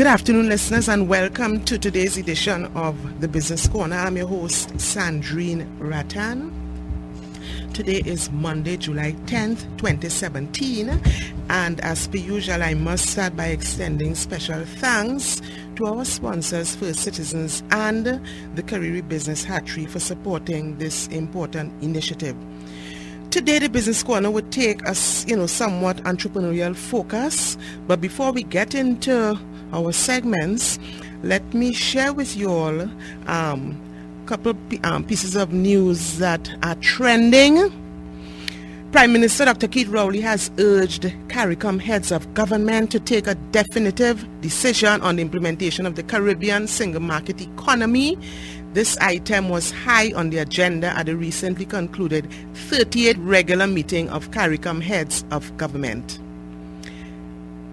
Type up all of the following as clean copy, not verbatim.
Good afternoon, listeners, and welcome to today's edition of the Business Corner. I'm your host, Sandrine Rattan. Today is Monday, July 10th, 2017, and as per usual, I must start by extending special thanks to our sponsors, First Citizens and the CARIRI Business Hatchery, for supporting this important initiative. Today, the Business Corner would take a somewhat entrepreneurial focus, but before we get into our segments, let me share with you all a couple pieces of news that are trending. Prime Minister Dr. Keith Rowley has urged CARICOM heads of government to take a definitive decision on the implementation of the Caribbean single market economy. This item was high on the agenda at the recently concluded 38th regular meeting of CARICOM heads of government.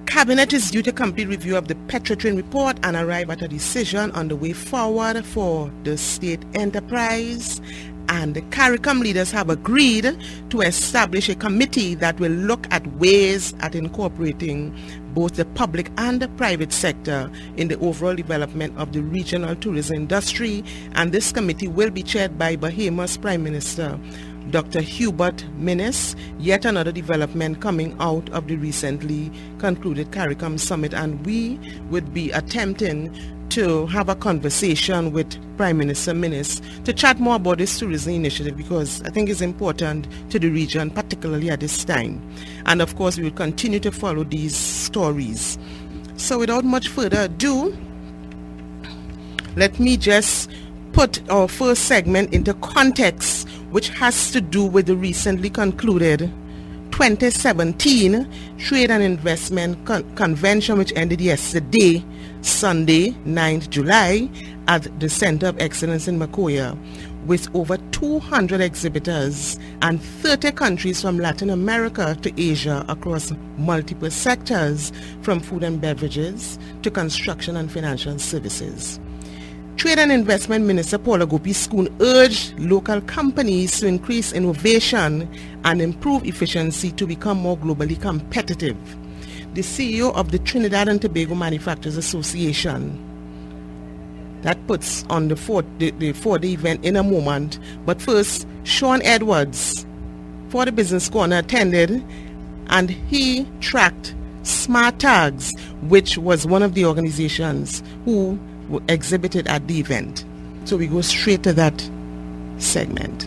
Cabinet is due to complete review of the Petrotrin report and arrive at a decision on the way forward for the state enterprise. And the CARICOM leaders have agreed to establish a committee that will look at ways at incorporating both the public and the private sector in the overall development of the regional tourism industry. And this committee will be chaired by Bahamas Prime Minister Dr. Hubert Minnis, yet another development coming out of the recently concluded CARICOM summit, and we would be attempting to have a conversation with Prime Minister Minnis to chat more about this tourism initiative, because I think it's important to the region, particularly at this time. And of course, we will continue to follow these stories. So without much further ado, let me just put our first segment into context, which has to do with the recently concluded 2017 Trade and Investment Convention, which ended yesterday, Sunday, 9th July, at the Center of Excellence in Macoya, with over 200 exhibitors and 30 countries from Latin America to Asia across multiple sectors, from food and beverages to construction and financial services. Trade and Investment Minister Paula Gopi-Skoon urged local companies to increase innovation and improve efficiency to become more globally competitive. The CEO of the Trinidad+Tobago Manufacturers Association, that puts on the four-day event in a moment. But first, Sean Edwards for the Business Corner attended, and he tracked Smart Tags, which was one of the organizations who exhibited at the event. So we go straight to that segment.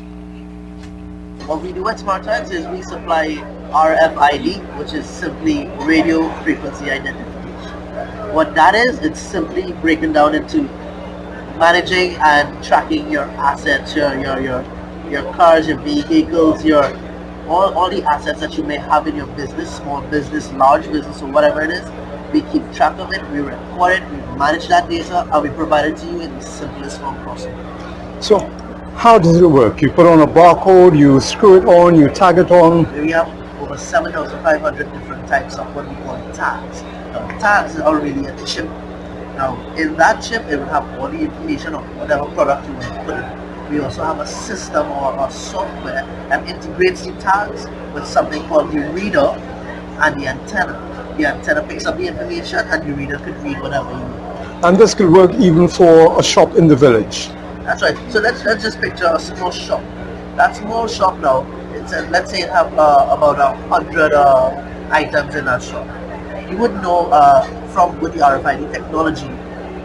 What we do at Smart Tags is we supply RFID, which is simply radio frequency identification. What that is, it's simply breaking down into managing and tracking your assets, your cars, your vehicles, all the assets that you may have in your business, small business, large business, or whatever it is. We keep track of it, we record it, we manage that data, and we provide it to you in the simplest form possible. So, how does it work? You put on a barcode, you screw it on, you tag it on? We have over 7,500 different types of what we call tags. Now, tags are really a chip. Now, in that chip, it will have all the information of whatever product you want to put in. We also have a system or a software that integrates the tags with something called the reader and the antenna. The antenna picks up the information and the reader could read whatever you need. And this could work even for a shop in the village? That's right. So let's just picture a small shop. That small shop now, let's say it have about 100 items in that shop. You would know with the RFID technology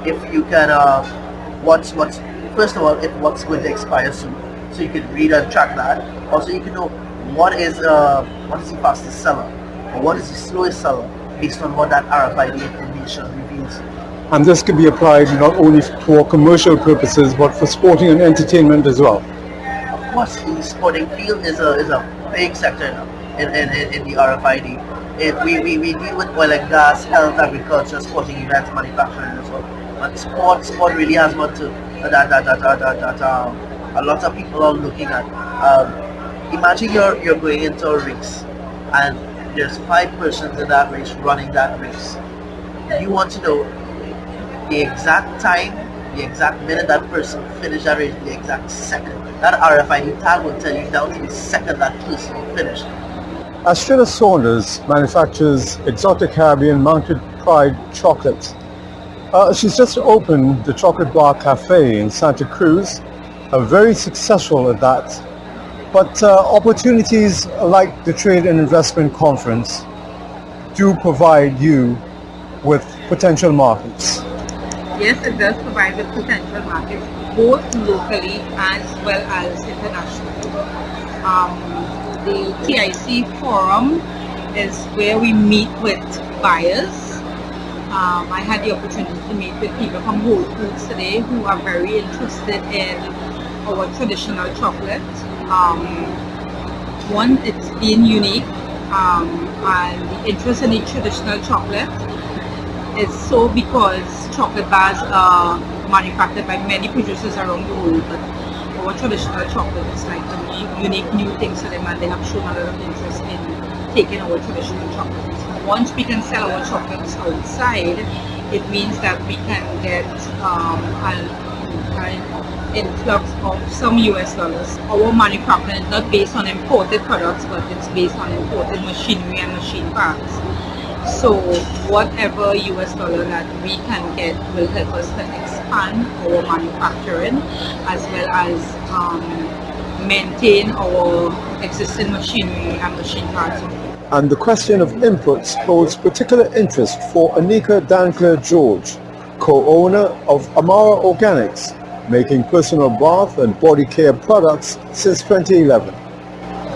if you can, first of all, if what's going to expire soon. So you can read and track that. Also you can know what is the fastest seller, or what is the slowest seller, based on what that RFID information reveals. And this could be applied not only for commercial purposes, but for sporting and entertainment as well. Of course, the sporting field is a big sector in the RFID. We deal with oil and gas, health, agriculture, sporting events, manufacturing as well. But sport really has got to that a lot of people are looking at. Imagine you're going into a race, and there's 5 persons in that race running that race. You want to know the exact time, the exact minute that person finished that race, the exact second. That RFID tag will tell you down to the second that person finished. Australia Saunders manufactures exotic Caribbean mounted pride chocolates. She's just opened the Chocolate Bar Cafe in Santa Cruz, very successful at that. But opportunities like the Trade and Investment Conference do provide you with potential markets. Yes, it does provide with potential markets, both locally as well as internationally. The TIC forum is where we meet with buyers. I had the opportunity to meet with people from Whole Foods today who are very interested in our traditional chocolate. One, it's being unique, and the interest in the traditional chocolate is so because chocolate bars are manufactured by many producers around the world, but our traditional chocolate is like a unique new things to them, and they have shown a lot of interest in taking our traditional chocolate. Once we can sell our chocolates outside, it means that we can get an influx of some US dollars. Our manufacturing is not based on imported products, but it's based on imported machinery and machine parts. So whatever US dollar that we can get will help us to expand our manufacturing as well as maintain our existing machinery and machine parts. And the question of inputs holds particular interest for Anika Dankler-George, co-owner of Amara Organics, making personal bath and body care products since 2011.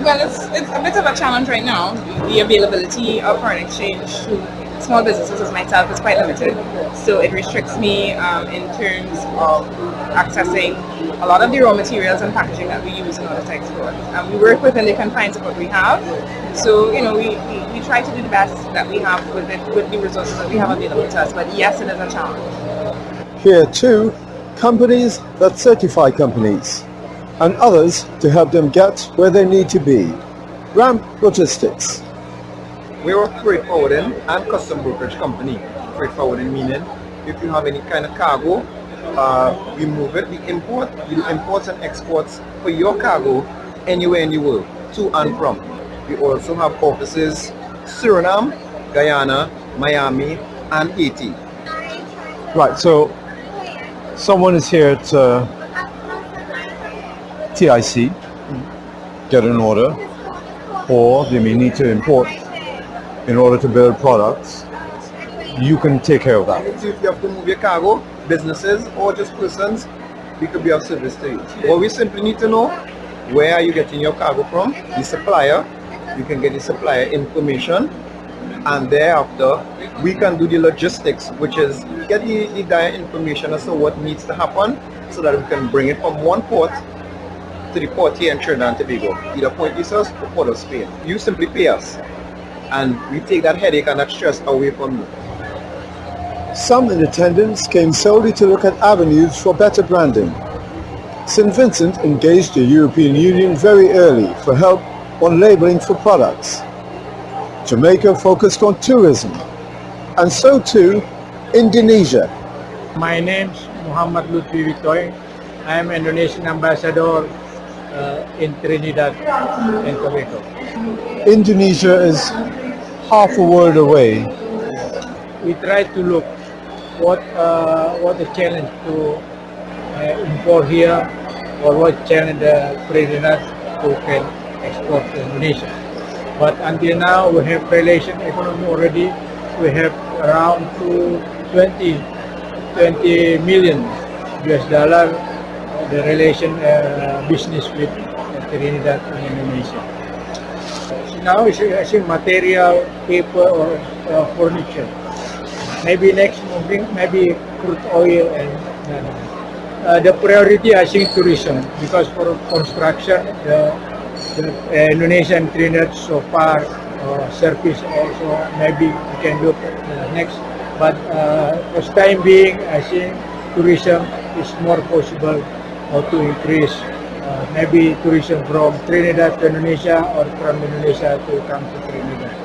Well, it's a bit of a challenge right now. The availability of foreign exchange to small businesses as myself is quite limited. So it restricts me in terms of accessing a lot of the raw materials and packaging that we use in order to export. We work within the confines of what we have. So, we try to do the best that we have with the resources that we have available to us. But yes, it is a challenge. Here too, companies that certify companies, and others to help them get where they need to be. Ramp Logistics. We're a freight forwarding and custom brokerage company. Freight forwarding meaning if you have any kind of cargo, we move it, we import, we do imports and exports for your cargo anywhere in the world, to and from. We also have offices Suriname, Guyana, Miami, and Haiti. Right, so someone is here to TIC, get an order, or they may need to import in order to build products. You can take care of that. So if you have to move your cargo, businesses or just persons, we could be of service to you. What we simply need to know, where are you getting your cargo from, the supplier, you can get the supplier information, and thereafter we can do the logistics, which is get the dire information as to what needs to happen so that we can bring it from one port to the port here in Trinidad and Tobago, either Point Jesus or Port of Spain. You simply pay us, and we take that headache and that stress away from you. Some in attendance came solely to look at avenues for better branding. St. Vincent engaged the European Union very early for help on labeling for products. Jamaica focused on tourism, and so too Indonesia. My name is Muhammad Lutfi Vitoy. I am Indonesian ambassador in Trinidad and Tobago. Indonesia is half a world away. We try to look what the challenge to import here, or what challenge the Trinidad who can export to Indonesia. But until now, we have relation economy already. We have around 20 million US dollar the relation business with Trinidad and Indonesia. Now it's actually material, paper, or furniture. Maybe next moving, maybe crude oil and the priority I think tourism, because for construction the Indonesia and Trinidad so far service also maybe we can look next, but for time being I think tourism is more possible to increase maybe tourism from Trinidad to Indonesia or from Indonesia to come to Trinidad.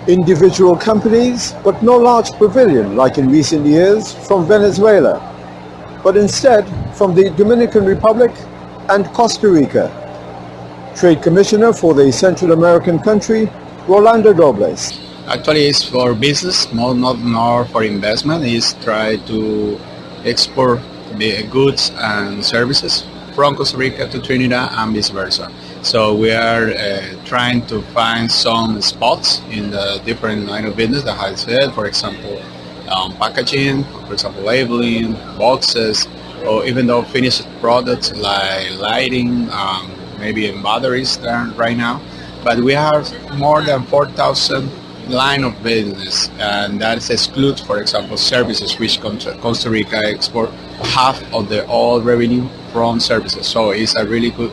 Individual companies, but no large pavilion like in recent years from Venezuela, but instead from the Dominican Republic and Costa Rica. Trade Commissioner for the Central American country, Rolando Dobles. Actually, it's for business, not for investment. It's try to export the goods and services from Costa Rica to Trinidad and vice versa. So we are trying to find some spots in the different line of business that I said, for example, packaging, for example, labeling, boxes, or even though finished products like lighting, maybe in batteries there right now. But we have more than 4,000 line of business, and that excludes, for example, services, which Costa Rica export half of the all revenue from services. So it's a really good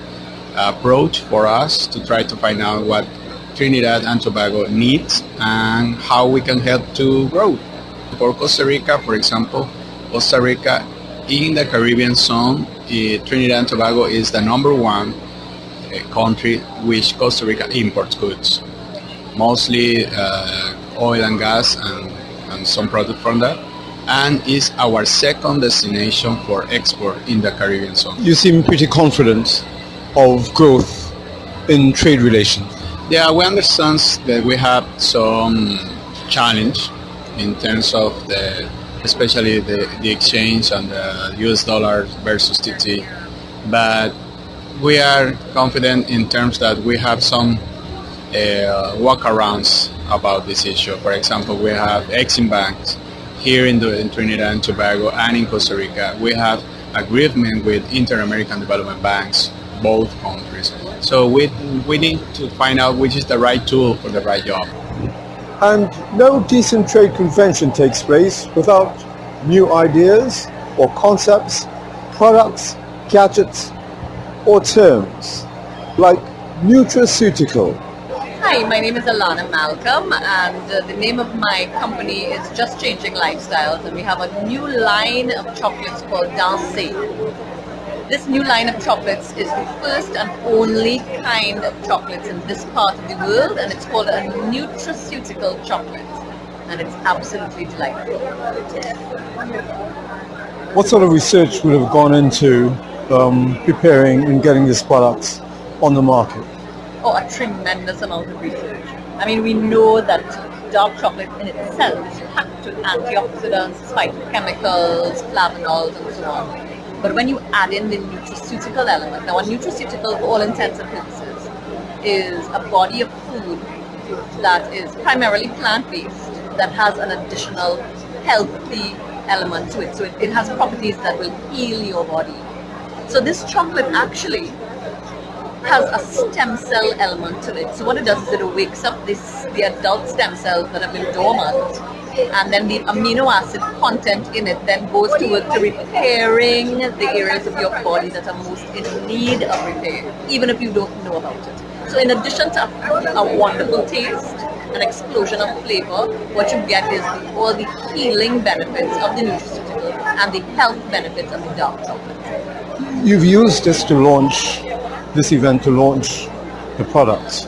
approach for us to try to find out what Trinidad and Tobago needs and how we can help to grow. For Costa Rica, for example, Costa Rica in the Caribbean zone, Trinidad and Tobago is the number one country which Costa Rica imports goods. Mostly oil and gas and some product from that, and is our second destination for export in the Caribbean zone. You seem pretty confident of growth in trade relations. Yeah, we understand that we have some challenge in terms of especially the exchange and the US dollar versus TT, but we are confident in terms that we have some walkarounds about this issue. For example, we have Exim banks here in Trinidad and Tobago and in Costa Rica. We have agreement with Inter-American Development Banks, both countries. So we need to find out which is the right tool for the right job. And no decent trade convention takes place without new ideas or concepts, products, gadgets, or terms like nutraceutical. Hi, my name is Alana Malcolm, and the name of my company is Just Changing Lifestyles, and we have a new line of chocolates called Dancing. This new line of chocolates is the first and only kind of chocolates in this part of the world, and it's called a nutraceutical chocolate, and it's absolutely delightful. What sort of research would have gone into preparing and getting these products on the market? Oh, a tremendous amount of research. I mean, we know that dark chocolate in itself is packed with antioxidants, phytochemicals, flavonols, and so on. But when you add in the nutraceutical element, now a nutraceutical, for all intents and purposes, is a body of food that is primarily plant-based, that has an additional healthy element to it. So it has properties that will heal your body. So this chocolate actually has a stem cell element to it. So what it does is it wakes up the adult stem cells that have been dormant, and then the amino acid content in it then goes towards repairing the areas of your body that are most in need of repair, even if you don't know about it. So in addition to a wonderful taste, an explosion of flavor, what you get is all the healing benefits of the nutraceutical and the health benefits of the dark chocolate. You've used this event to launch the products.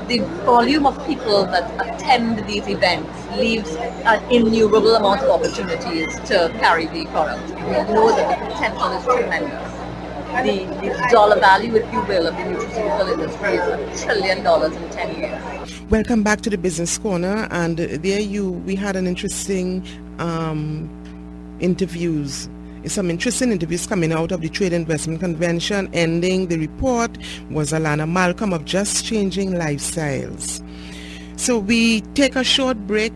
The volume of people that attend these events leaves an innumerable amount of opportunities to carry the product. We know that the potential is tremendous. The dollar value, if you will, of the nutraceutical industry is $1 trillion in 10 years. Welcome back to the Business Corner, and we had an interesting some interesting interviews coming out of the Trade Investment Convention. Ending the report was Alana Malcolm of Just Changing Lifestyles. So we take a short break,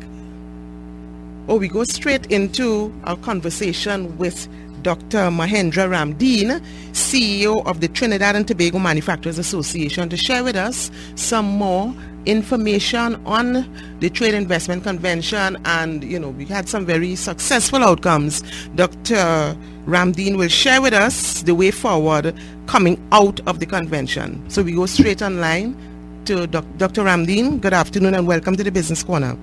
or we go straight into our conversation with Dr. Mahendra Ramdeen, CEO of the Trinidad and Tobago Manufacturers Association, to share with us some more information on the Trade Investment Convention. And we had some very successful outcomes. Dr. Ramdeen will share with us the way forward coming out of the convention. So we go straight online to Dr. Ramdeen. Good afternoon and welcome to the Business Corner.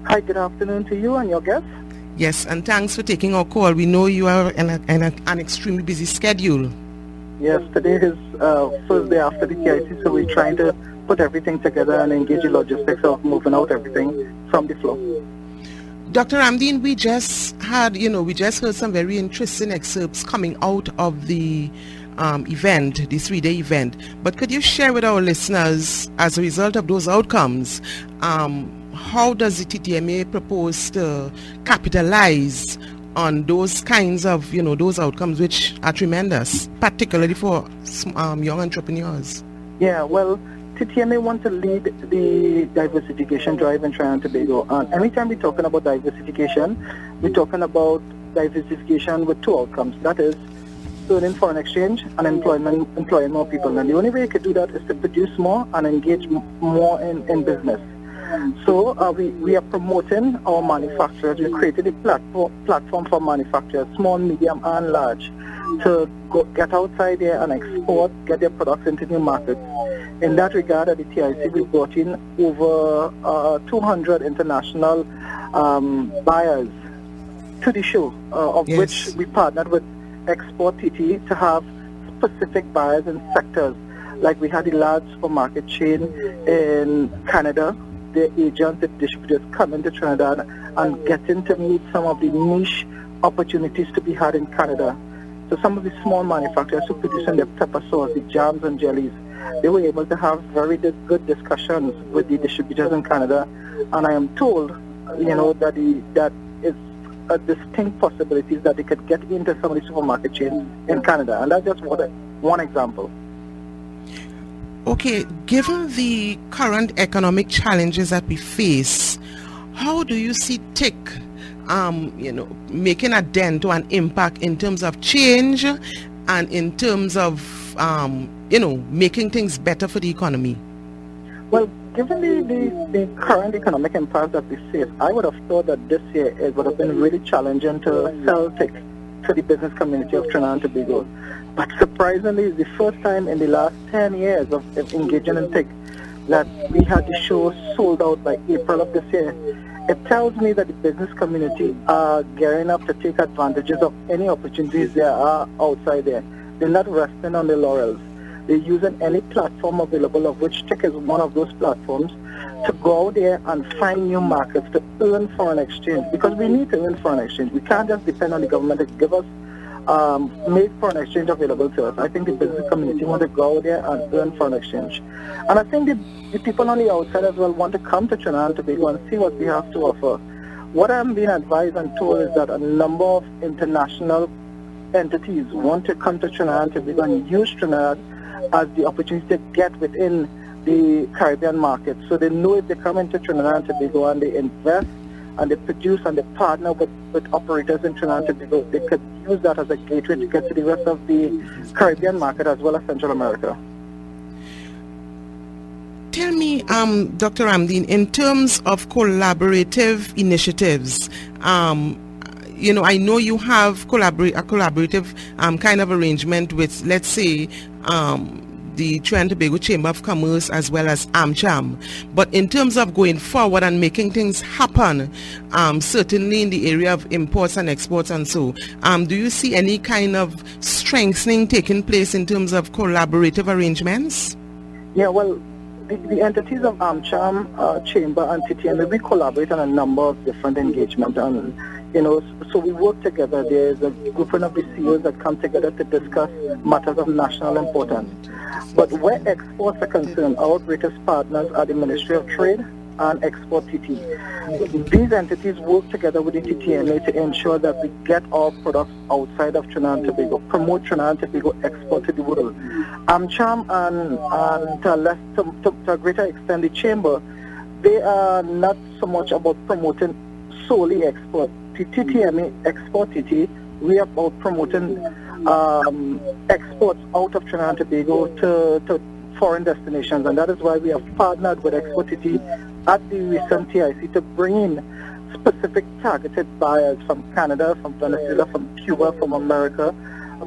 Hi, good afternoon to you and your guests. Yes, and thanks for taking our call. We know you are in an extremely busy schedule. Yes, today is first day after the KIC, so we're trying to put everything together and engage the logistics of moving out everything from the floor. Dr. Ramdeen, we just heard some very interesting excerpts coming out of the event, the 3-day event. But could you share with our listeners, as a result of those outcomes, how does the TTMA propose to capitalize on those kinds of, those outcomes which are tremendous, particularly for young entrepreneurs? Yeah, well, TTMA wants to lead the diversification drive in Trinidad and Tobago. And anytime we're talking about diversification, we're talking about diversification with two outcomes. That is, earning foreign exchange and employing more people. And the only way you could do that is to produce more and engage more in business. So we are promoting our manufacturers. We created a platform for manufacturers, small, medium, and large, to get outside there and export, get their products into new markets. In that regard, at the TIC, we brought in over 200 international buyers to the show, of which we partnered with Export TT to have specific buyers in sectors. Like we had a large supermarket chain in Canada. The agents, the distributors come into Trinidad and getting to meet some of the niche opportunities to be had in Canada. So some of the small manufacturers who produce their pepper sauce, the jams and jellies, they were able to have very good discussions with the distributors in Canada. And I am told, that it's a distinct possibilities that they could get into some of the supermarket chains in Canada. And that's just one example. Okay, given the current economic challenges that we face, how do you see TIC, making a dent or an impact in terms of change and in terms of, making things better for the economy? Well, given the current economic impact that we face, I would have thought that this year it would have been really challenging to sell TIC to the business community of Trinidad and Tobago. But surprisingly, it's the first time in the last 10 years of engaging in TIC that we had the show sold out by April of this year. It tells me that the business community are gearing up to take advantages of any opportunities there are outside there. They're not resting on their laurels. They're using any platform available, of which TIC is one of those platforms, to go out there and find new markets, to earn foreign exchange, because we need to earn foreign exchange. We can't just depend on the government to give us, make foreign exchange available to us. I think the business community want to go out there and earn foreign exchange. And I think the people on the outside as well want to come to Trinidad and Tobago and see what we have to offer. What I'm being advised and told is that a number of international entities want to come to Trinidad and Tobago and use Trinidad as the opportunity to get within the Caribbean market. So they know if they come into Trinidad and Tobago and they invest and they produce and they partner with operators in Trinidad and Tobago, they could use that as a gateway to get to the rest of the Caribbean market as well as Central America. Tell me, Dr. Ramdeen, in terms of collaborative initiatives, I know you have a collaborative kind of arrangement with, let's say, the Trinidad and Tobago Chamber of Commerce as well as AmCham. But in terms of going forward and making things happen, certainly in the area of imports and exports and so, do you see any kind of strengthening taking place in terms of collaborative arrangements? Yeah, well, the entities of AmCham, Chamber and TTMA, we collaborate on a number of different engagements. And so we work together. There's a group of the CEOs that come together to discuss matters of national importance. But where exports are concerned, our greatest partners are the Ministry of Trade and Export TT. These entities work together with the TTMA to ensure that we get our products outside of Trinidad and Tobago, promote Trinidad and Tobago export to the world. AmCham and to a greater extent the Chamber, they are not so much about promoting solely export. The TTMA Export TT, we are about promoting exports out of Trinidad and Tobago to foreign destinations, and that is why we have partnered with Export TT at the recent TIC to bring in specific targeted buyers from Canada, from Venezuela, from Cuba, from America.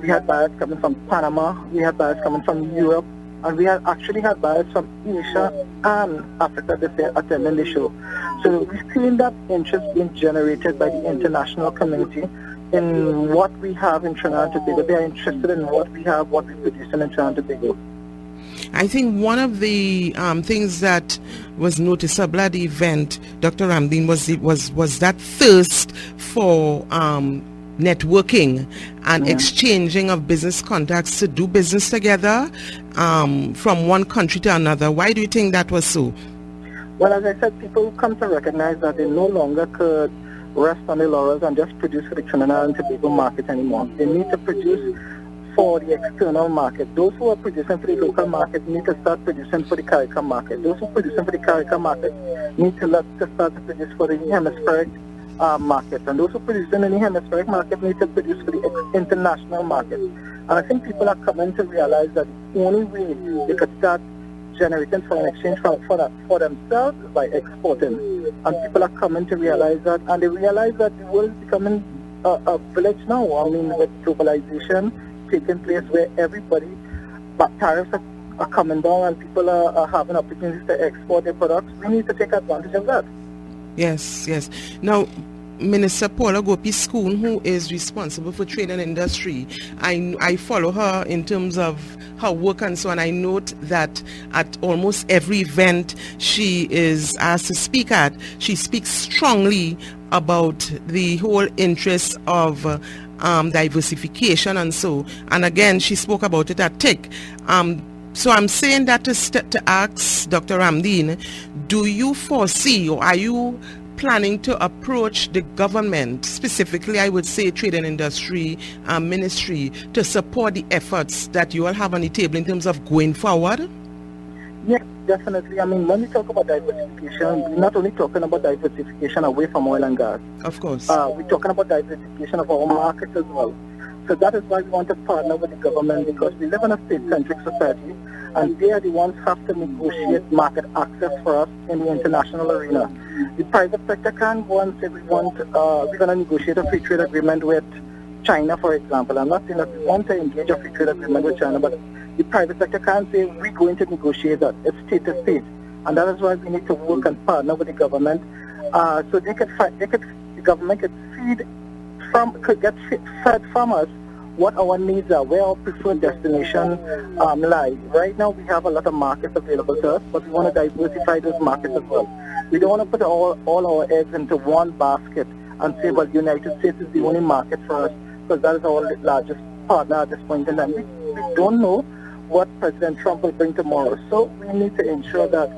We had buyers coming from Panama, we had buyers coming from Europe, and we actually had buyers from Asia and Africa this year attending the show. So we've seen that interest being generated by the international community in what we have in Trinidad and Tobago. They are interested in what we have, what we produce in Trinidad and Tobago. I think one of the things that was noticeable at the event, Dr. Ramdeen, was that thirst for networking and exchanging of business contacts to do business together from one country to another. Why do you think that was so? Well, as I said, people come to recognize that they no longer could rest on their laurels and just produce for the Trinidad and Tobago market anymore. They need to produce for the external market. Those who are producing for the local market need to start producing for the CARICOM market. Those who are producing for the CARICOM market need to start to produce for the hemispheric market. And those who are producing in the hemispheric market need to produce for the international market. And I think people are coming to realize that the only way they could start generating foreign exchange for themselves is by exporting. And people are coming to realize that, and they realize that the world is becoming a village now. I mean, with globalization taking place where everybody, tariffs are coming down and people are having opportunities to export their products, we need to take advantage of that. Yes. Now, Minister Paula Gopi-Schoon, who is responsible for trade and industry, I follow her in terms of her work and so on. I note that at almost every event she is asked to speak at, she speaks strongly about the whole interest of diversification and so. And again, she spoke about it at TIC. So I'm saying that to ask Dr. Ramdeen, do you foresee, or are you planning to approach the government, specifically I would say Trade and Industry Ministry, to support the efforts that you all have on the table in terms of going forward? Yes, definitely. I mean, when we talk about diversification, we're not only talking about diversification away from oil and gas. Of course. We're talking about diversification of our markets as well. So that is why we want to partner with the government, because we live in a state-centric society, and they are the ones who have to negotiate market access for us in the international arena. The private sector can't go and say we're going to negotiate a free trade agreement with China, for example. I'm not saying that we want to engage a free trade agreement with China, but the private sector can't say we're going to negotiate that. It's state to state, and that is why we need to work and partner with the government, so the government could get fed from us what our needs are, where our preferred destination lie. Right now we have a lot of markets available to us, but we want to diversify those markets as well. We don't want to put all our eggs into one basket and say, well, the United States is the only market for us, because that is our largest partner at this point in time. We don't know what President Trump will bring tomorrow, so we need to ensure that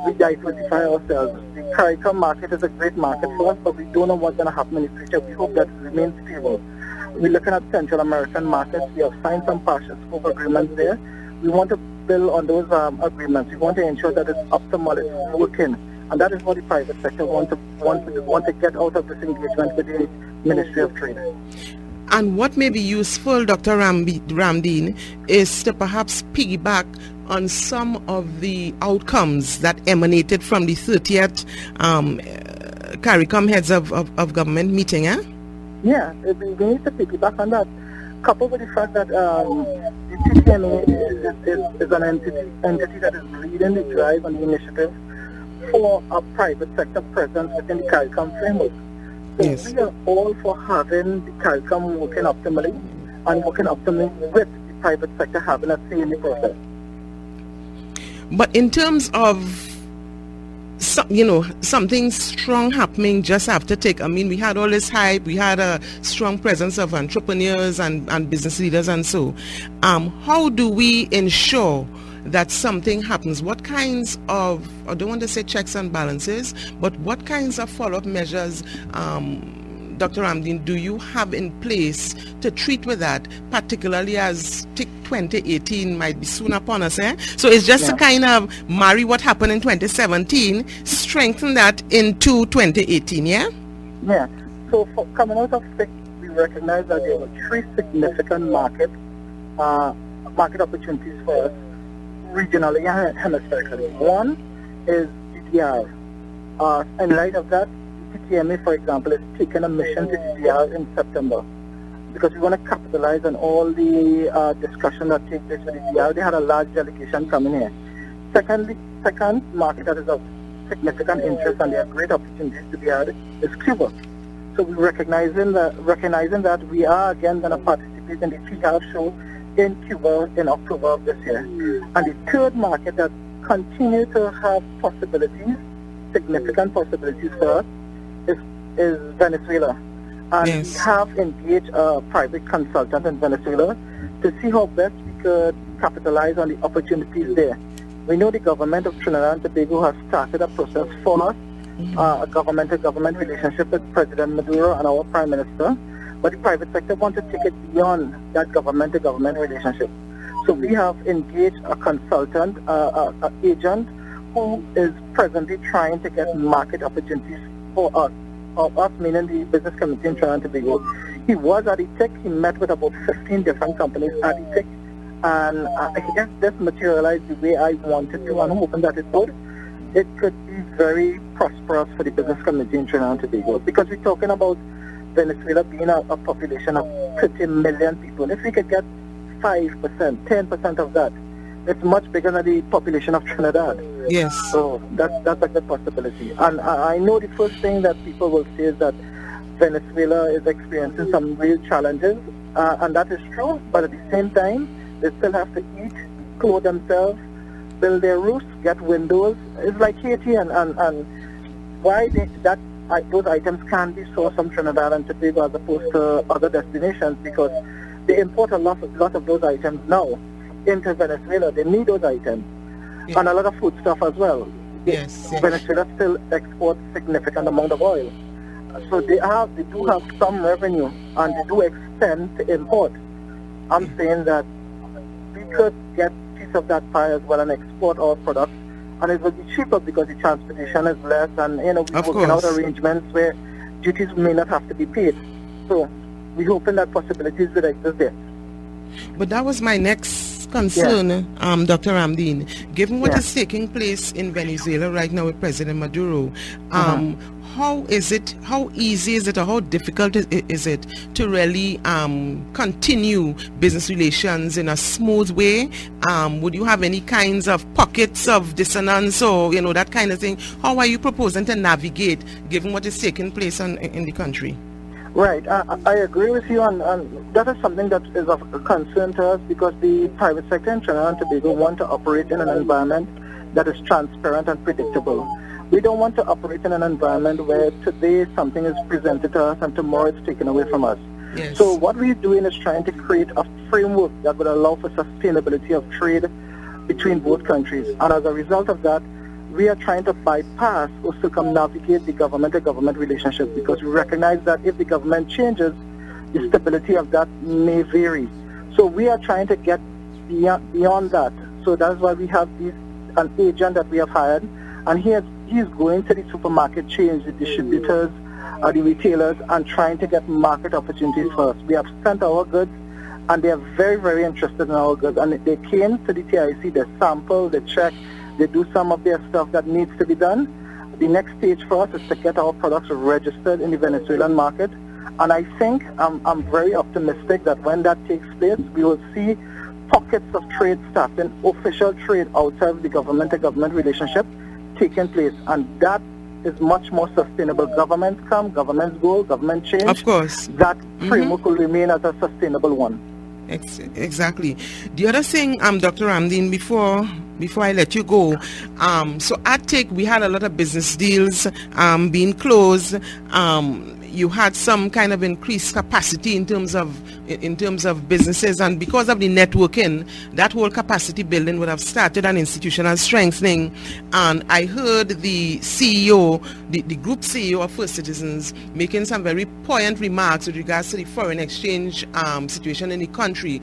we diversify ourselves. The CARICOM market is a great market for us, but we don't know what's going to happen in the future. We hope that it remains stable. We're looking at Central American markets. We have signed some partial scope agreements there. We want to build on those agreements. We want to ensure that it's optimal, it's working. And that is what the private sector want to get out of this engagement with the Ministry of Trade. And what may be useful, Dr. Ramdeen, is to perhaps piggyback on some of the outcomes that emanated from the 30th CARICOM Heads of Government meeting, eh? Yeah, we need to piggyback on that, coupled with the fact that the TCMA is an entity that is leading the drive and the initiative for a private sector presence within the CARICOM framework. So yes, we are all for having the CARICOM working optimally and working optimally with the private sector having a say in the process. But in terms of something strong happening just after TIC. I mean, we had all this hype, we had a strong presence of entrepreneurs and business leaders and so. How do we ensure that something happens? What kinds of, I don't want to say checks and balances, but what kinds of follow-up measures, Dr. Ramdeen, do you have in place to treat with that, particularly as TIC 2018 might be soon upon us, eh? So it's just to kind of marry what happened in 2017, strengthen that into 2018, yeah? Yeah. So coming out of TIC, we recognize that there were three significant market opportunities for us regionally and hemispherically. One is DDR. In light of that, TCMA, for example, is taking a mission to DDR in September, because we want to capitalize on all the discussion that takes place with DDR. They had a large delegation coming here. Second market that is of significant interest and there are great opportunities to be had is Cuba. So we're recognizing that we are again going to participate in the Tea Show in Cuba in October of this year. And the third market that continues to have possibilities, significant possibilities for us, is Venezuela. And we have engaged a private consultant in Venezuela to see how best we could capitalize on the opportunities there. We know the government of Trinidad and Tobago has started a process for us, a government-to-government relationship with President Maduro and our Prime Minister, but the private sector wants to take it beyond that government-to-government relationship. So we have engaged a consultant, an agent, who is presently trying to get market opportunities for us, meaning the business community in Trinidad and Tobago. He was at Ep6. He met with about 15 different companies at Ep6, and if this materialized the way I wanted to, and I'm hoping that it would, it could be very prosperous for the business community in Trinidad and Tobago, because we're talking about Venezuela being a population of 30 million people. If we could get 5%, 10% of that, it's much bigger than the population of Trinidad. Yes. So that's a good possibility. And I know the first thing that people will say is that Venezuela is experiencing some real challenges, and that is true, but at the same time, they still have to eat, clothe themselves, build their roofs, get windows. It's like Haiti, and why those items can be sourced from Trinidad and Tobago as opposed to other destinations, because they import a lot of those items now into Venezuela. They need those items, and a lot of food stuff as well. Yes. Venezuela still exports significant amount of oil, so they do have some revenue, and they do extend to import. I'm saying that we could get a piece of that pie as well and export our products, and it will be cheaper because the transportation is less, and we're working out arrangements where duties may not have to be paid. So we're hoping that possibilities will exist there. But that was my next concern, Dr. Ramdeen. Given what is taking place in Venezuela right now with President Maduro, how easy is it, or how difficult is it to really continue business relations in a smooth way? Would you have any kinds of pockets of dissonance, or that kind of thing? How are you proposing to navigate given what is taking place in the country? Right, I agree with you, and that is something that is of concern to us, because the private sector in Trinidad and Tobago want to operate in an environment that is transparent and predictable. We don't want to operate in an environment where today something is presented to us and tomorrow it's taken away from us. Yes. So what we're doing is trying to create a framework that would allow for sustainability of trade between both countries, and as a result of that, we are trying to bypass or circumnavigate the government-to-government relationship, because we recognize that if the government changes, the stability of that may vary. So we are trying to get beyond that. So that's why we have an agent that we have hired, and he's going to the supermarket chains, the distributors, the retailers, and trying to get market opportunities for us. We have sent our goods, and they are very, very interested in our goods. And they came to the TIC, they sample, they check, they do some of their stuff that needs to be done. The next stage for us is to get our products registered in the Venezuelan market. And I think I'm very optimistic that when that takes place, we will see pockets of trade starting, official trade outside of the government-to-government relationship taking place. And that is much more sustainable. Governments come, governments go, government change. Of course. That framework will remain as a sustainable one. Exactly. The other thing, Dr. Ramdeen, before I let you go, so at TIC we had a lot of business deals being closed. You had some kind of increased capacity in terms of businesses, and because of the networking, that whole capacity building would have started an institutional strengthening. And I heard the CEO, the group CEO of First Citizens, making some very poignant remarks with regards to the foreign exchange situation in the country.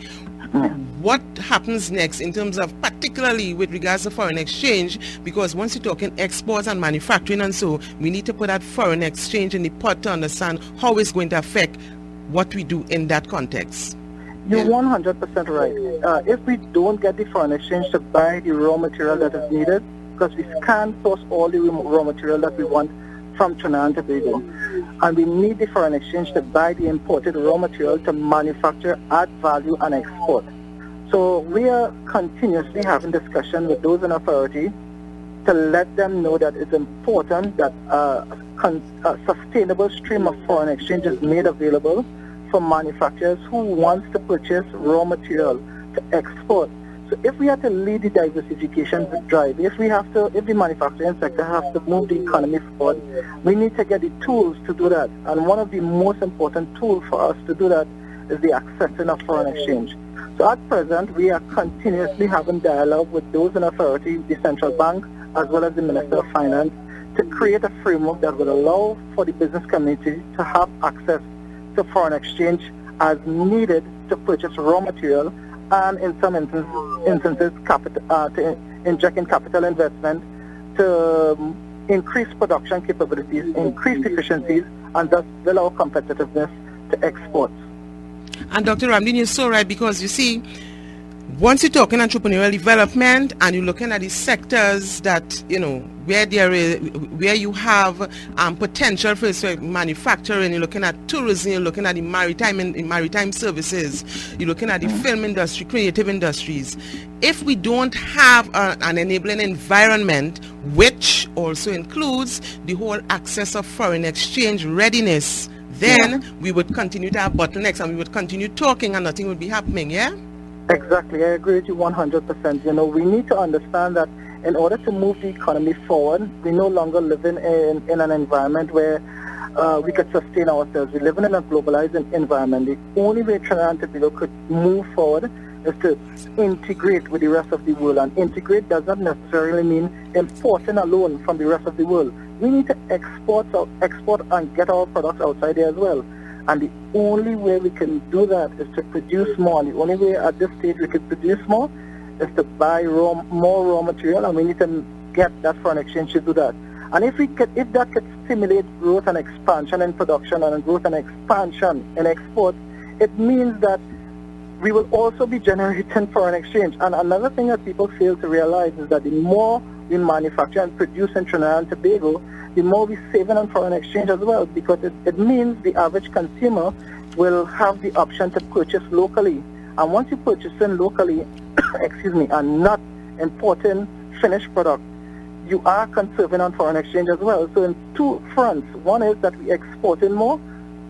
What happens next in terms of, particularly with regards to foreign exchange, because once you're talking exports and manufacturing and so, we need to put that foreign exchange in the pot to understand how it's going to affect what we do in that context. You're 100% right. If we don't get the foreign exchange to buy the raw material that is needed, because we can't source all the raw material that we want from Trinidad and Tobago, and we need the foreign exchange to buy the imported raw material to manufacture, add value, and export. So we are continuously having discussion with those in authority to let them know that it's important that a sustainable stream of foreign exchange is made available for manufacturers who wants to purchase raw material to export. So if we have to lead the diversification drive, if the manufacturing sector has to move the economy forward, we need to get the tools to do that. And one of the most important tools for us to do that is the accessing of foreign exchange. So at present, we are continuously having dialogue with those in authority, the central bank, as well as the Minister of Finance, to create a framework that will allow for the business community to have access to foreign exchange as needed to purchase raw material and in some instances to inject in capital investment to increase production capabilities, increase efficiencies, and thus build our competitiveness to exports. And Dr. Ramdin, you're so right, because you see, once you're talking entrepreneurial development and you're looking at the sectors that, you know, where you have potential for manufacturing, you're looking at tourism, you're looking at the maritime services, you're looking at the film industry, creative industries. If we don't have an enabling environment, which also includes the whole access of foreign exchange readiness, then we would continue to have bottlenecks and we would continue talking and nothing would be happening, yeah? Exactly, I agree with you 100%. You know, we need to understand that in order to move the economy forward, we no longer live in an environment where we could sustain ourselves. We live in a globalized environment. The only way Trinidad and Tobago could move forward is to integrate with the rest of the world. And integrate does not necessarily mean importing alone from the rest of the world. We need to export and get our products outside there as well. And the only way we can do that is to produce more. And the only way at this stage we could produce more is to buy more raw material, and we need to get that foreign exchange to do that. And if that could stimulate growth and expansion in production and growth and expansion in exports, it means that we will also be generating foreign exchange. And another thing that people fail to realize is that the more we manufacture and produce in Trinidad and Tobago, the more we save on foreign exchange as well, because it means the average consumer will have the option to purchase locally. And once you purchase in locally, and not importing finished product, you are conserving on foreign exchange as well. So in two fronts, one is that we export in more,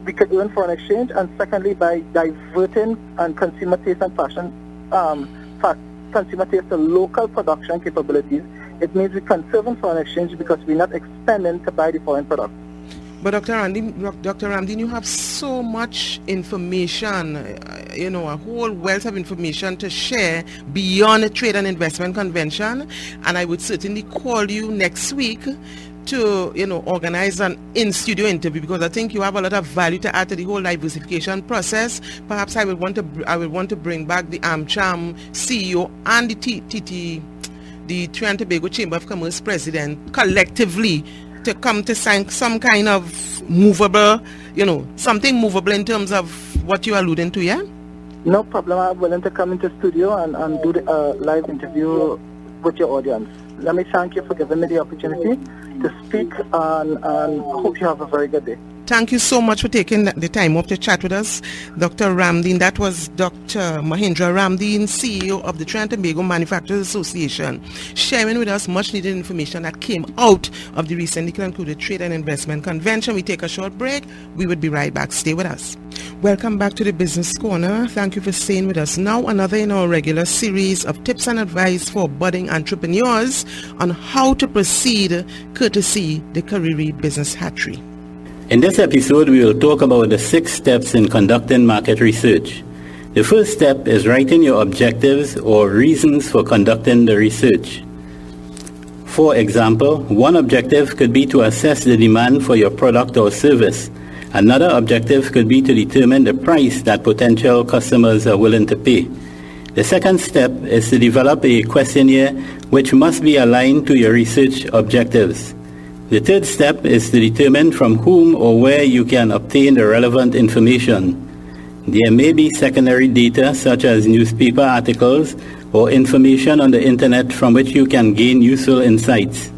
we could earn foreign exchange, and secondly, by diverting and consumer taste and fashion, consumer taste to local production capabilities, it means we're conserving foreign exchange because we're not expending to buy the foreign product. But Dr. Ramdin, you have so much information, a whole wealth of information to share beyond the Trade and Investment Convention, and I would certainly call you next week to, organize an in-studio interview, because I think you have a lot of value to add to the whole diversification process. Perhaps I will want to bring back the AmCham CEO and the Trinidad and Tobago Chamber of Commerce president collectively to come to sign some kind of movable, something movable in terms of what you're alluding to, yeah? No problem. I'm willing to come into studio and do the live interview with your audience. Let me thank you for giving me the opportunity to speak, and hope you have a very good day. Thank you so much for taking the time up to chat with us, Dr. Ramdin. That was Dr. Mahindra Ramdin, CEO of the Trinidad and Tobago Manufacturers Association, sharing with us much needed information that came out of the recently concluded Trade and Investment Convention. We take a short break. We would be right back. Stay with us. Welcome back to the Business Corner. Thank you for staying with us. Now another in our regular series of tips and advice for budding entrepreneurs on how to proceed, courtesy the CARIRI Business Hatchery. In this episode, we will talk about the 6 steps in conducting market research. The first step is writing your objectives or reasons for conducting the research. For example, one objective could be to assess the demand for your product or service. Another objective could be to determine the price that potential customers are willing to pay. The second step is to develop a questionnaire which must be aligned to your research objectives. The third step is to determine from whom or where you can obtain the relevant information. There may be secondary data such as newspaper articles or information on the internet from which you can gain useful insights.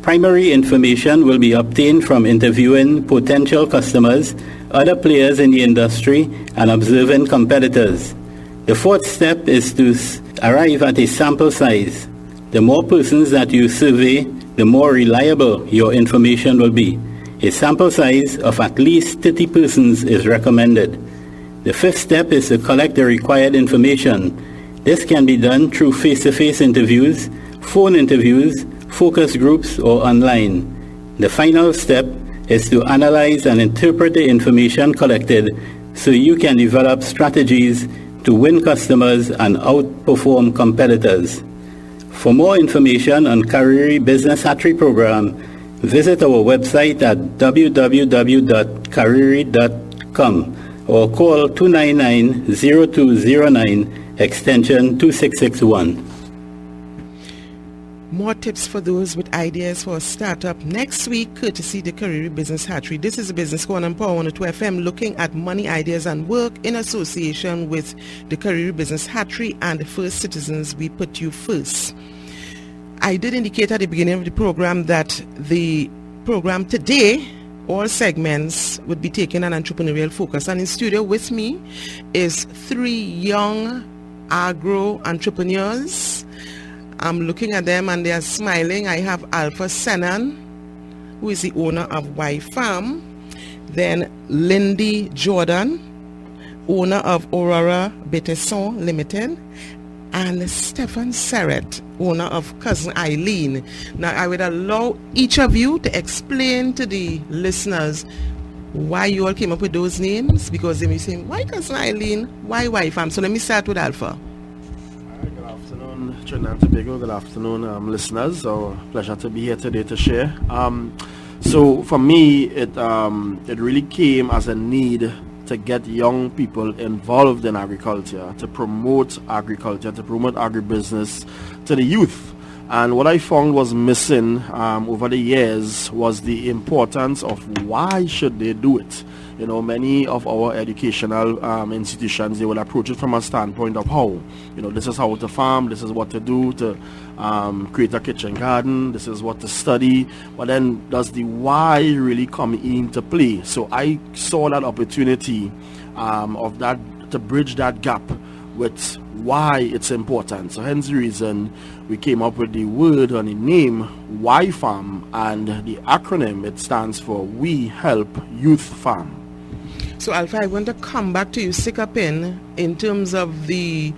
Primary information will be obtained from interviewing potential customers, other players in the industry, and observing competitors. The fourth step is to arrive at a sample size. The more persons that you survey, the more reliable your information will be. A sample size of at least 30 persons is recommended. The fifth step is to collect the required information. This can be done through face-to-face interviews, phone interviews, focus groups, or online. The final step is to analyze and interpret the information collected so you can develop strategies to win customers and outperform competitors. For more information on CARIRI Business Hatchery program, visit our website at www.cariri.com or call 299-0209 extension 2661. More tips for those with ideas for a startup next week, courtesy the CARIRI Business Hatchery. This is a Business Corner on Power 102 FM, looking at money, ideas, and work in association with the CARIRI Business Hatchery and the First Citizens. We put you first. I did indicate at the beginning of the program that the program today, all segments would be taking an entrepreneurial focus. And in studio with me is 3 young agro entrepreneurs. I'm looking at them and they are smiling. I have Alpha Senan, who is the owner of Y Farm. Then Lindy Jordan, owner of Aurora Beteson Limited. And Stefan Serret, owner of Cousin Eileen. Now, I would allow each of you to explain to the listeners why you all came up with those names, because they may say, why Cousin Eileen? Why Y Farm? So let me start with Alpha. Good afternoon, Trinidad+Tobago. Good afternoon, listeners. So pleasure to be here today to share. So for me, it really came as a need to get young people involved in agriculture, to promote agriculture, to promote agribusiness to the youth. And what I found was missing over the years was the importance of why should they do it. You know, many of our educational institutions, they will approach it from a standpoint of how. You know, this is how to farm, this is what to do to create a kitchen garden, this is what to study. But then does the why really come into play? So I saw that opportunity of that, to bridge that gap with why it's important. So hence the reason we came up with the word and the name Y Farm, and the acronym, it stands for We Help Youth Farm. So Alpha, I want to come back to you, stick up in terms of the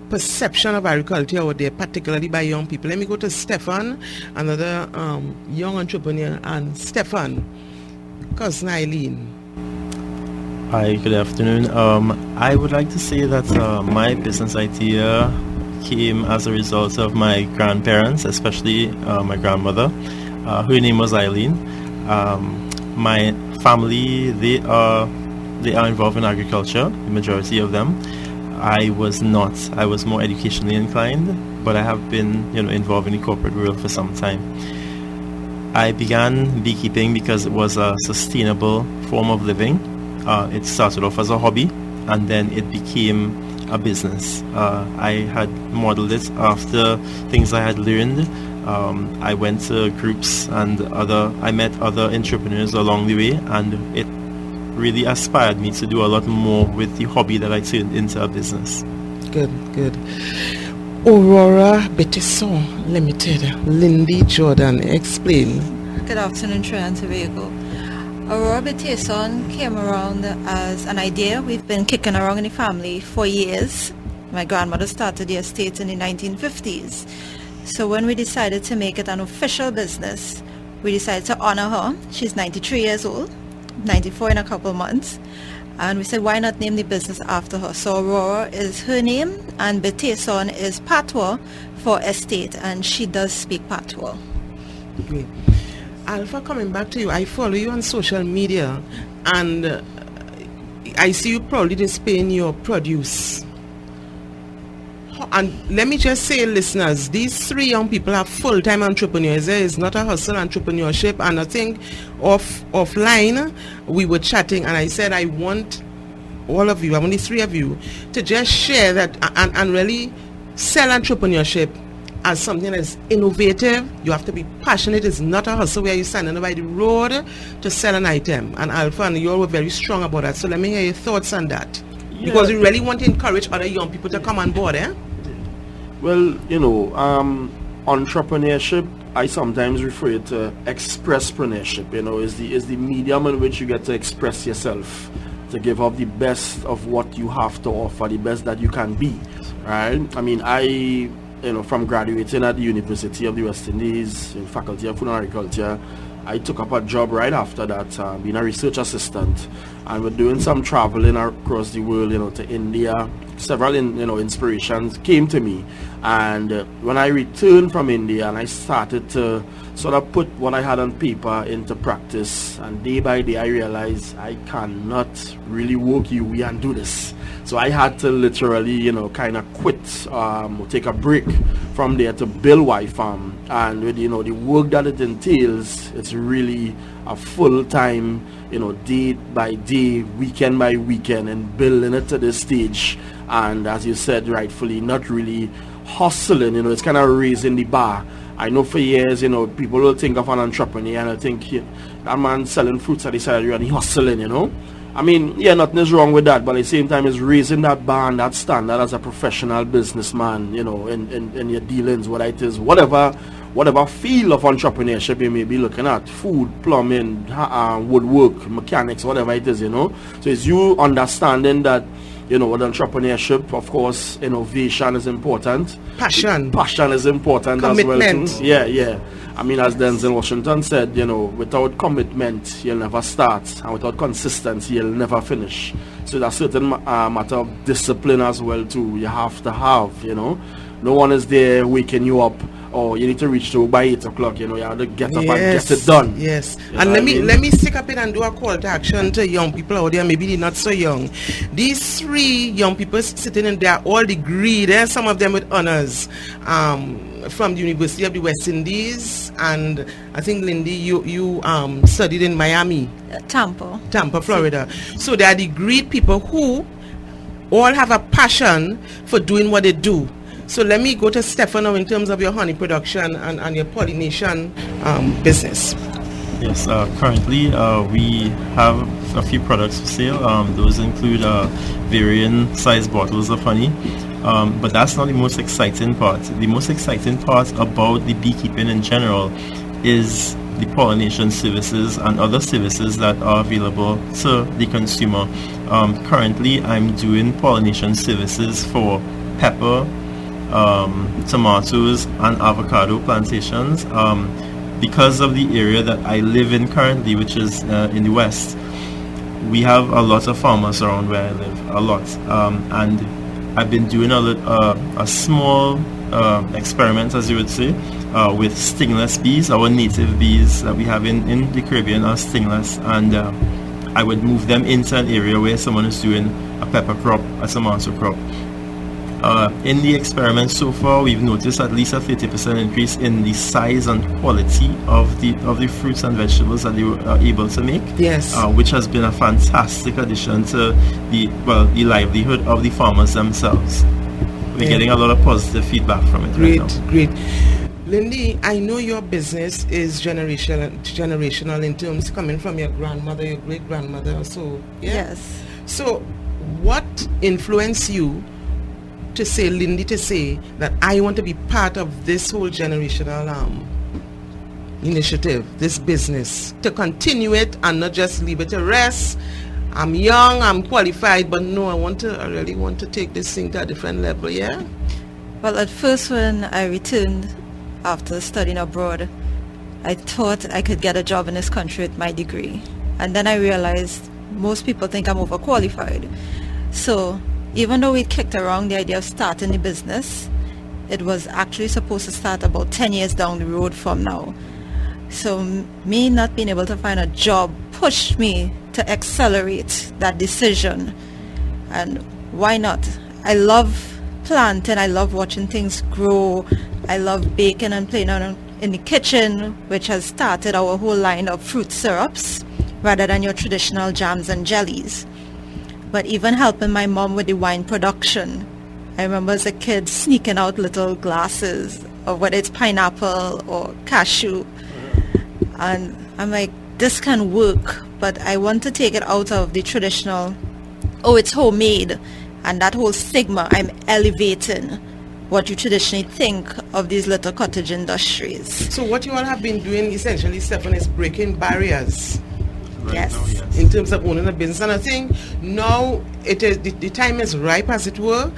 perception of agriculture out there, particularly by young people. Let me go to Stefan, another young entrepreneur, and Stefan, Cousin Eileen. Hi, good afternoon. I would like to say that my business idea came as a result of my grandparents, especially my grandmother. Her name was Eileen. My family, they are involved in agriculture, the majority of them. I was not. I was more educationally inclined, but I have been, involved in the corporate world for some time. I began beekeeping because it was a sustainable form of living. It started off as a hobby, and then it became a business. I had modeled it after things I had learned. I went to groups and I met other entrepreneurs along the way, and it really aspired me to do a lot more with the hobby that I turned into a business. Good. Aurora Beteson Limited, Lindy Jordan, explain. Good afternoon, Trinidad+Tobago. Aurora Beteson came around as an idea we've been kicking around in the family for years. My grandmother started the estate in the 1950s. So when we decided to make it an official business, we decided to honor her. She's 93 years old, 94 in a couple of months. And we said, why not name the business after her? So Aurora is her name, and Beteson is Patois for estate, and she does speak Patois. Great. Alpha, coming back to you, I follow you on social media, and I see you proudly displaying your produce. And let me just say, listeners, these 3 young people are full-time entrepreneurs. There is not a hustle entrepreneurship. And I think offline, we were chatting, and I said, I want all of you, I want the 3 of you, to just share that and really sell entrepreneurship as something that's innovative. You have to be passionate. It's not a hustle where you're standing by the road to sell an item. And Alpha, and you all were very strong about that. So let me hear your thoughts on that. Yeah. Because we really want to encourage other young people to come on board, eh? Well, entrepreneurship, I sometimes refer it to expresspreneurship, is the medium in which you get to express yourself, to give up the best of what you have to offer, the best that you can be, right? I mean, from graduating at the University of the West Indies in Faculty of Food and Agriculture, I took up a job right after that, being a research assistant, and we're doing some traveling across the world, to India. Several inspirations came to me, and when I returned from India and I started to sort of put what I had on paper into practice, and day by day I realized I cannot really work UWI and do this. So I had to literally kind of quit, take a break from there to build Y Farm. And with the work that it entails, it's really a full-time, day by day, weekend by weekend, and building it to this stage. And as you said rightfully, not really hustling, it's kind of raising the bar. I know for years, people will think of an entrepreneur and I think that man selling fruits at the side of the road and he hustling, I mean, yeah, nothing is wrong with that, but at the same time, it's raising that bar and that standard as a professional businessman, in your dealings, whether it is whatever field of entrepreneurship you may be looking at, food, plumbing, woodwork, mechanics, whatever it is, So it's you understanding that, with entrepreneurship, of course, innovation is important. Passion is important. Commitment. As well. Yeah. I mean, as Denzel Washington said, without commitment, you'll never start. And without consistency, you'll never finish. So there's a certain matter of discipline as well, too. You have to have, No one is there waking you up. Oh, you need to reach to by 8 o'clock, you have to get up and get it done. Yes. And let me stick up it and do a call to action to young people out there, maybe they're not so young. These 3 young people sitting in there, all degreed, some of them with honors, from the University of the West Indies, and I think, Lindy, you studied in Miami. Tampa, Florida. So they are degreed people who all have a passion for doing what they do. So let me go to Stefano in terms of your honey production and your pollination business. Yes, currently we have a few products for sale. Those include varying size bottles of honey. But that's not the most exciting part. The most exciting part about the beekeeping in general is the pollination services and other services that are available to the consumer. Currently, I'm doing pollination services for pepper, tomatoes and avocado plantations. Because of the area that I live in currently, which is in the west, we have a lot of farmers around where I live, a lot. And I've been doing a small experiment, as you would say, with stingless bees. Our native bees that we have in the Caribbean are stingless, and I would move them into an area where someone is doing a pepper crop, a tomato crop. In the experiment so far, we've noticed at least a 30% increase in the size and quality of the fruits and vegetables that they were able to make. Yes. Which has been a fantastic addition to the livelihood of the farmers themselves. We're getting a lot of positive feedback from it right now. Great. Lindy, I know your business is generational in terms coming from your grandmother, your great grandmother. So yes. So what influenced you to say, Lindy, that I want to be part of this whole generational initiative, this business, to continue it and not just leave it to rest? I'm young, I'm qualified, but no, I really want to take this thing to a different level, yeah? Well, at first when I returned after studying abroad, I thought I could get a job in this country with my degree. And then I realized most people think I'm overqualified. So even though we kicked around the idea of starting the business, it was actually supposed to start about 10 years down the road from now. So me not being able to find a job pushed me to accelerate that decision. And why not? I love planting, I love watching things grow, I love baking and playing in the kitchen, which has started our whole line of fruit syrups rather than your traditional jams and jellies. But even helping my mom with the wine production. I remember as a kid sneaking out little glasses of whether it's pineapple or cashew. And I'm like, this can work, but I want to take it out of the traditional, it's homemade. And that whole stigma, I'm elevating what you traditionally think of these little cottage industries. So what you all have been doing essentially, Stefan, is breaking barriers. Right yes. Now, yes. In terms of owning a business, and I think now it is the time is ripe, as it were,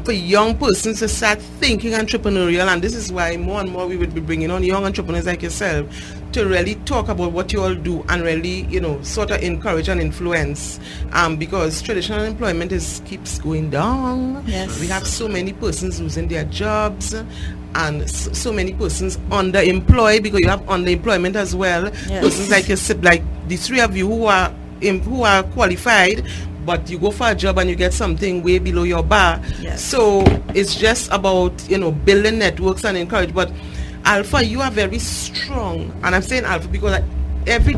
for young persons to start thinking entrepreneurial, and this is why more and more we would be bringing on young entrepreneurs like yourself to really talk about what you all do and really, sort of encourage and influence, because traditional employment keeps going down. Yes. We have so many persons losing their jobs and so many persons underemployed, because you have underemployment as well. Yes. Persons like the three of you who are qualified, but you go for a job and you get something way below your bar. Yes. So it's just about, building networks and encourage. But Alpha, you are very strong. And I'm saying Alpha because every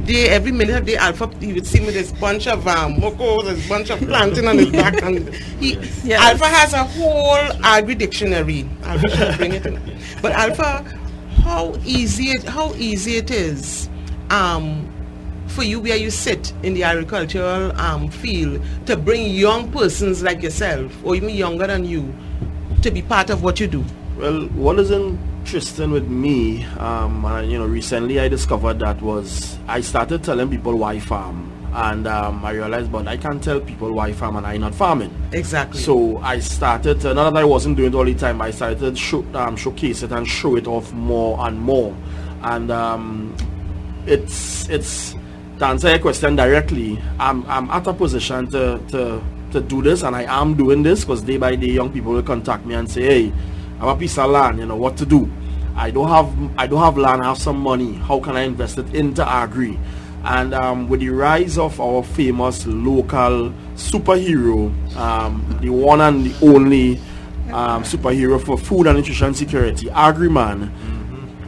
minute of the day, Alpha, he would see me this bunch of moko, this bunch of planting on his back. And Alpha has a whole agri-dictionary. Alpha should bring it in. But Alpha, how easy it is for you where you sit in the agricultural field to bring young persons like yourself or even younger than you to be part of what you do? Well, what is interesting with me, recently I discovered that I started telling people why farm, and I realized, but I can't tell people why farm and I not farming. Exactly. So I started, not that I wasn't doing it all the time, I started showcase it and show it off more and more. And it's to answer your question directly, I'm at a position to do this, and I am doing this because day by day young people will contact me and say, hey, I have a piece of land, what to do. I don't have land, I have some money. How can I invest it into agri? And with the rise of our famous local superhero, the one and the only superhero for food and nutrition security, Agriman.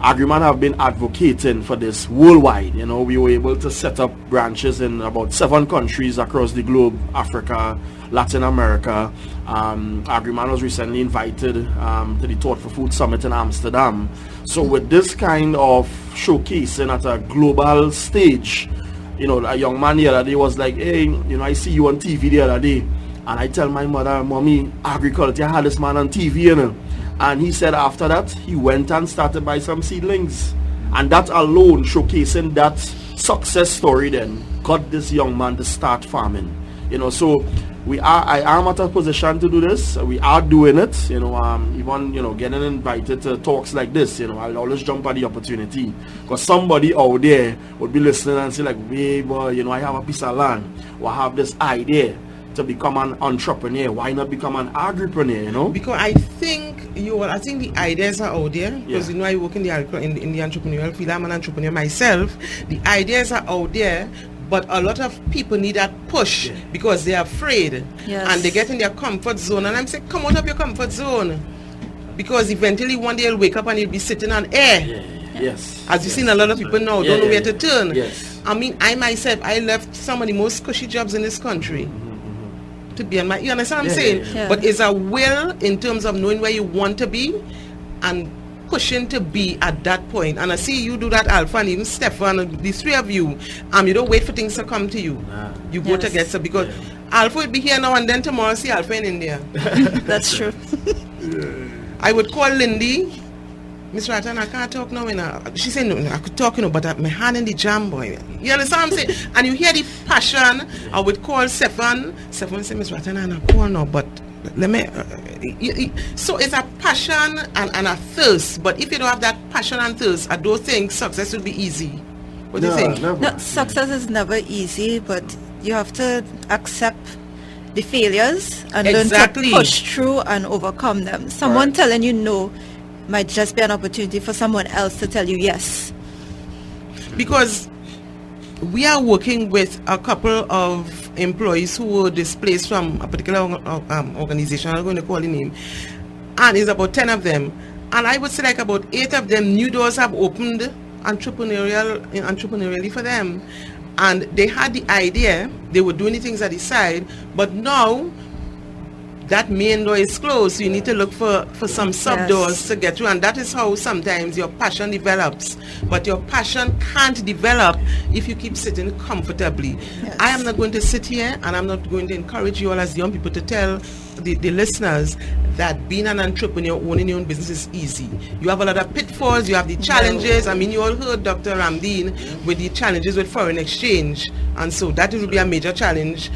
Agriman have been advocating for this worldwide. We were able to set up branches in about 7 countries across the globe, Africa, Latin America. Agriman was recently invited to the Thought for Food Summit in Amsterdam. So with this kind of showcasing at a global stage, a young man the other day was like, hey, I see you on TV the other day. And I tell my mother, Mommy, agriculture, I had this man on TV, And he said after that, he went and started by some seedlings. And that alone, showcasing that success story then, got this young man to start farming. So I am at a position to do this. We are doing it. Even, getting invited to talks like this, I'll always jump at the opportunity. Because somebody out there would be listening and say like, hey, boy, I have a piece of land. Or I have this idea to become an entrepreneur. Why not become an agripreneur, Because I think the ideas are out there. Because I work in the entrepreneurial field. I'm an entrepreneur myself. The ideas are out there, but a lot of people need that push because they're afraid. Yes. And they get in their comfort zone. And I'm saying, come out of your comfort zone. Because eventually one day you'll wake up and you'll be sitting on air. Yes. As you've seen a lot of people now, don't know where to turn. Yes. I mean, I myself, I left some of the most cushy jobs in this country. To be on my, you understand what I'm saying? Yeah. But it's a will in terms of knowing where you want to be and pushing to be at that point. And I see you do that, Alpha, and even Stefan, the three of you. You don't wait for things to come to you. You go to get so because Alpha will be here now and then tomorrow see Alpha in India. That's true. I would call Lindy. Miss Rattan, I can't talk now. She said, no, I could talk, but my hand in the jam, boy. You understand what I'm saying? And you hear the passion. I would call Stefan. Stefan said, Miss Rattan, I'm not call now, but let me... so it's a passion and a thirst. But if you don't have that passion and thirst, I don't think success will be easy. What do you think? No, success is never easy, but you have to accept the failures and learn to push through and overcome them. Someone telling you no might just be an opportunity for someone else to tell you yes. Because we are working with a couple of employees who were displaced from a particular organization, I'm going to call the name, and it's about 10 of them. And I would say like about 8 of them, new doors have opened entrepreneurially for them. And they had the idea, they were doing the things at the side, but now that main door is closed, so you need to look for some sub doors to get through, and that is how sometimes your passion develops. But your passion can't develop if you keep sitting comfortably. Yes. I am not going to sit here, and I'm not going to encourage you all as young people to tell the listeners that being an entrepreneur, owning your own business is easy. You have a lot of pitfalls, you have the challenges. I mean, you all heard Dr. Ramdeen with the challenges with foreign exchange. And so that will be a major challenge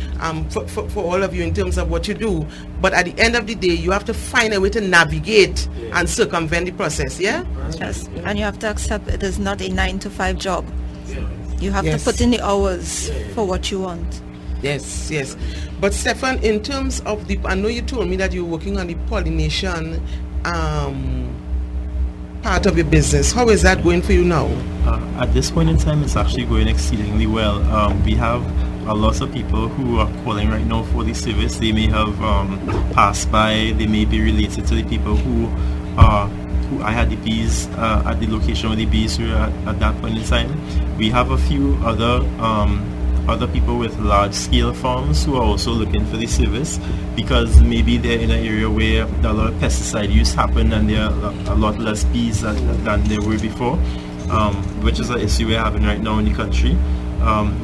for all of you in terms of what you do. But at the end of the day, you have to find a way to navigate and circumvent the process, yeah? Yes, and you have to accept it is not a 9-to-5 job. You have to put in the hours for what you want. Yes, yes. But Stefan, in terms of I know you told me that you're working on the pollination part of your business. How is that going for you now? At this point in time, it's actually going exceedingly well. We have a lot of people who are calling right now for the service. They may have passed by. They may be related to the people who I had the bees at the location where the bees were at that point in time. We have a few other people with large-scale farms who are also looking for the service, because maybe they're in an area where a lot of pesticide use happened and there are a lot less bees than there were before, which is an issue we're having right now in the country.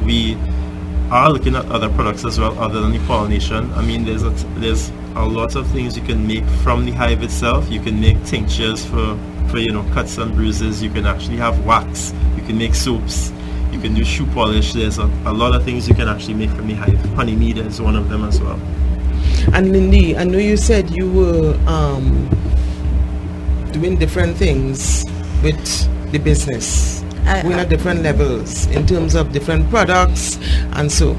We are looking at other products as well other than the pollination. I mean, there's a lot of things you can make from the hive itself. You can make tinctures for cuts and bruises. You can actually have wax. You can make soaps. You can do shoe polish. There's a lot of things you can actually make from the hive. Honeymead is one of them as well. And Lindy, I know you said you were doing different things with the business, going at different levels in terms of different products, and so.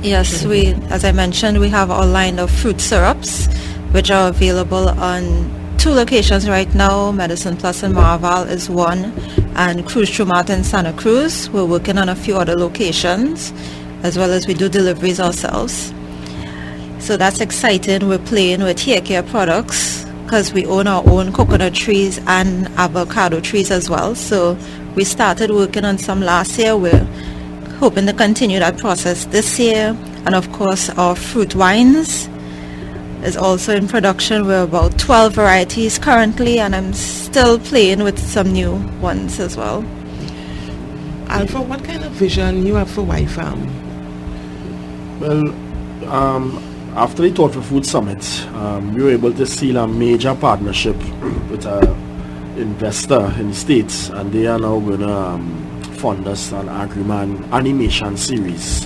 Yes, as I mentioned, we have our line of fruit syrups, which are available on 2 locations right now. Medicine Plus in Marval is one, and Cruz Trumat in Santa Cruz. We're working on a few other locations, as well as we do deliveries ourselves. So that's exciting. We're playing with hair care products because we own our own coconut trees and avocado trees as well. So we started working on some last year. We're hoping to continue that process this year. And of course, our fruit wines is also in production. We're about 12 varieties currently, and I'm still playing with some new ones as well. Alpha, what kind of vision you have for Y Farm? Well, after the Thoughtful Food Summit, we were able to seal a major partnership with an investor in the States, and they are now going to fund us an Agriman animation series.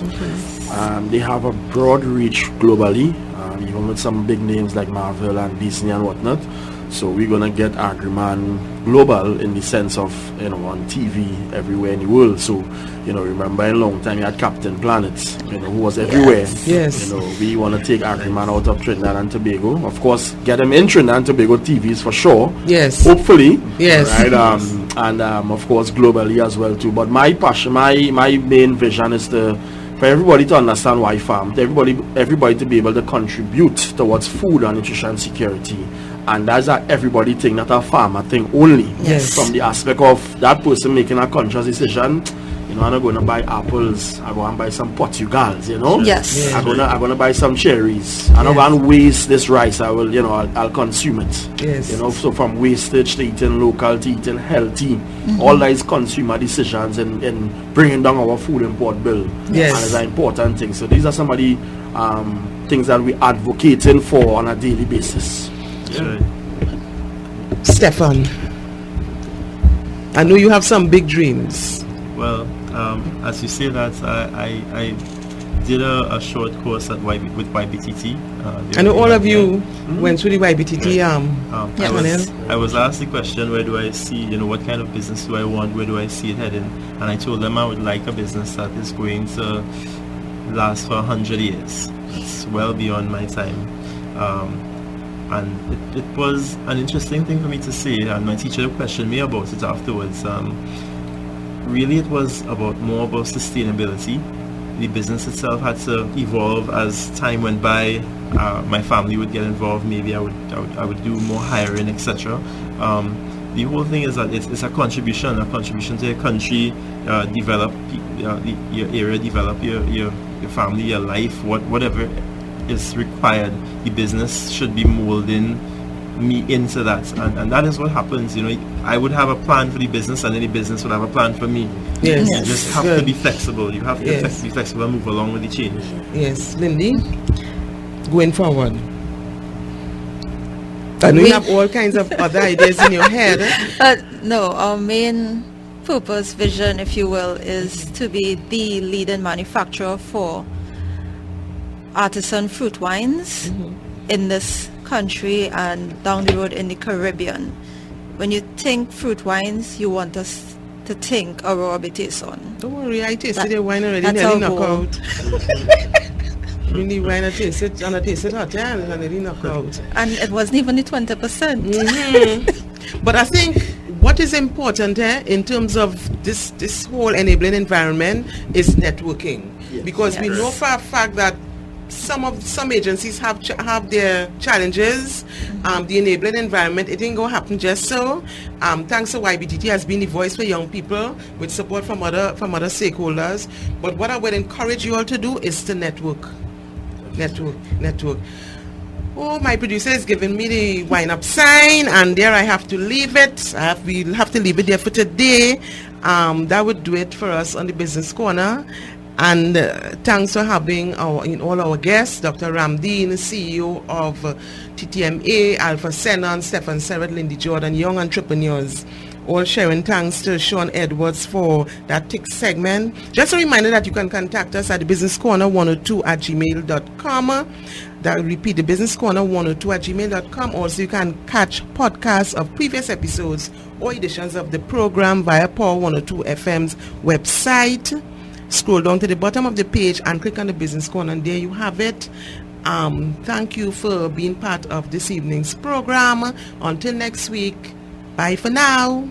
They have a broad reach globally, even with some big names like Marvel and Disney and whatnot. So we're going to get Agriman global in the sense of, on TV everywhere in the world. So, remember in a long time you had Captain Planet, who was everywhere. Yes. We want to take Agriman out of Trinidad and Tobago. Of course, get him in Trinidad and Tobago TVs for sure. Yes. Hopefully. Yes. Right. And of course globally as well too. But my passion, my main vision is for everybody to understand why farm, everybody to be able to contribute towards food and nutrition security. And that's a everybody thing, not a farmer thing only. Yes. From the aspect of that person making a conscious decision, I'm not going to buy apples, I'm going to buy some Portugals, Yes. I'm going to buy some cherries. I'm not going to waste this rice, I'll consume it. Yes. So from wastage to eating local to eating healthy, all that is consumer decisions in bringing down our food import bill. Yes. And it's an important thing. So these are some of the things that we're advocating for on a daily basis. Yeah. Stefan, I know you have some big dreams. Well, as you say that, I did a short course with YBTT. I know all of you went through the YBTT I was asked the question, where do I see, what kind of business do I want, where do I see it heading? And I told them I would like a business that is going to last for 100 years. It's well beyond my time. And it was an interesting thing for me to say, and my teacher questioned me about it afterwards. Really, it was more about sustainability. The business itself had to evolve as time went by. My family would get involved. Maybe I would do more hiring, etc. The whole thing is that it's a contribution to your country, develop your area, develop your family, your life, whatever is required. The business should be molding me into that, and that is what happens. I would have a plan for the business, and then the business would have a plan for me. Yes. You just have to be flexible. You have to be flexible and move along with the change. Yes. Lindy, going forward, I know you have all kinds of other ideas in your head. No, our main purpose, vision, if you will, is to be the leading manufacturer for artisan fruit wines in this country and down the road in the Caribbean. When you think fruit wines, you want us to think Aurora Beteson. Don't worry, I tasted the wine already, nearly knock out. Really wine, I tasted, and I tasted hotel, and nearly knock out. And it wasn't even the 20%. But I think what is important in terms of this whole enabling environment is networking. Yes. Because we know for a fact that some agencies have their challenges. The enabling environment, it ain't gonna happen just so. Thanks to YBTT has been the voice for young people with support from other stakeholders. But what I would encourage you all to do is to network. Oh, my producer is giving me the wind up sign, and there I have to leave it. We'll have to leave it there for today. That would do it for us on the Business Corner. And thanks for having all our guests, Dr. Ramdeen, CEO of TTMA, Alpha Senon, Stephen Serrett, Lindy Jordan, Young Entrepreneurs, all sharing thanks to Sean Edwards for that TIC segment. Just a reminder that you can contact us at the Business Corner 102@gmail.com. That repeat, the Business Corner 102@gmail.com. Also, you can catch podcasts of previous episodes or editions of the program via Power 102 FM's website. Scroll down to the bottom of the page and click on the Business Corner, and there you have it. Thank you for being part of this evening's program. Until next week, bye for now.